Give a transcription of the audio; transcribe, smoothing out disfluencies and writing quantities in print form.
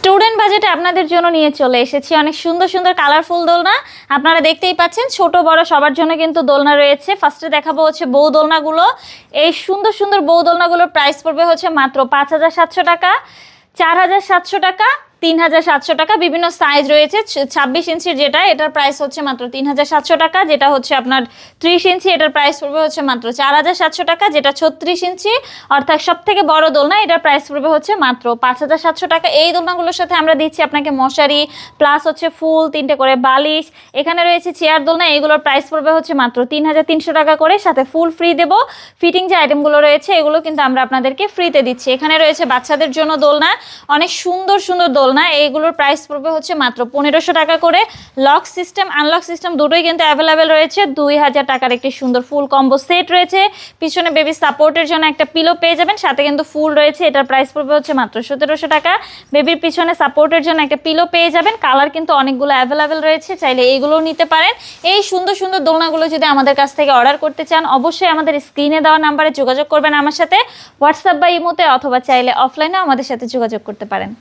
Student বাজেটে আপনাদের জন্য নিয়ে চলে এসেছি অনেক সুন্দর সুন্দর কালারফুল দোলনা। আপনারা দেখতেই পাচ্ছেন ছোট বড় সবার জন্য কিন্তু দোলনা রয়েছে। ফার্স্টে দেখাবো হচ্ছে বউ দোলনাগুলো। এই সুন্দর সুন্দর বউ দোলনাগুলোর প্রাইস পড়বে হচ্ছে মাত্র 5,700 টাকা, 4,700 টাকা, 3,700 টাকা। বিভিন্ন সাইজ রয়েছে। 26 ইঞ্চির যেটা, এটার প্রাইস হচ্ছে মাত্র 3,700 টাকা। যেটা হচ্ছে আপনার 30 ইঞ্চি, এটার প্রাইস পড়বে হচ্ছে মাত্র 4,700 টাকা। যেটা 36 ইঞ্চি অর্থাৎ সব থেকে বড় দোলনা, এটার প্রাইস পড়বে হচ্ছে মাত্র 5,700 টাকা। এই দোলনাগুলোর সাথে আমরা দিচ্ছি আপনাকে মশারি প্লাস হচ্ছে ফুল, 3টে করে বালিশ। এখানে রয়েছে চেয়ার দোলনা, এগুলোর প্রাইস পড়বে হচ্ছে মাত্র 3,300 টাকা করে, সাথে ফুল ফ্রি দেব। ফিটিং যে আইটেমগুলো রয়েছে এগুলো কিন্তু আমরা আপনাদেরকে ফ্রিতে দিচ্ছি। এখানে রয়েছে বাচ্চাদের জন্য দোলনা, অনেক সুন্দর সুন্দর দোলনা। এইগুলোর প্রাইস পড়বে হচ্ছে মাত্র 1,500 টাকা করে। লক সিস্টেম আনলক সিস্টেম দুটোই কিন্তু অ্যাভেলেবেল রয়েছে। 2,000 টাকার একটি সুন্দর ফুল কম্বো সেট রয়েছে। পিছনে বেবি সাপোর্টের জন্য একটা পিলো পেয়ে যাবেন, সাথে কিন্তু ফুল রয়েছে। এটার প্রাইস পড়বে হচ্ছে মাত্র 1,700 টাকা। বেবির পিছনে সাপোর্টের জন্য একটা পিলো পেয়ে যাবেন। কালার কিন্তু অনেকগুলো অ্যাভেলেবেল রয়েছে, চাইলে এইগুলোও নিতে পারেন। এই সুন্দর সুন্দর দোলনাগুলো যদি আমাদের কাছ থেকে অর্ডার করতে চান, অবশ্যই আমাদের স্ক্রিনে দেওয়া নাম্বারে যোগাযোগ করবেন আমার সাথে, হোয়াটসঅ্যাপ বা ইমোতে, অথবা চাইলে অফলাইনে আমাদের সাথে যোগাযোগ করতে পারেন।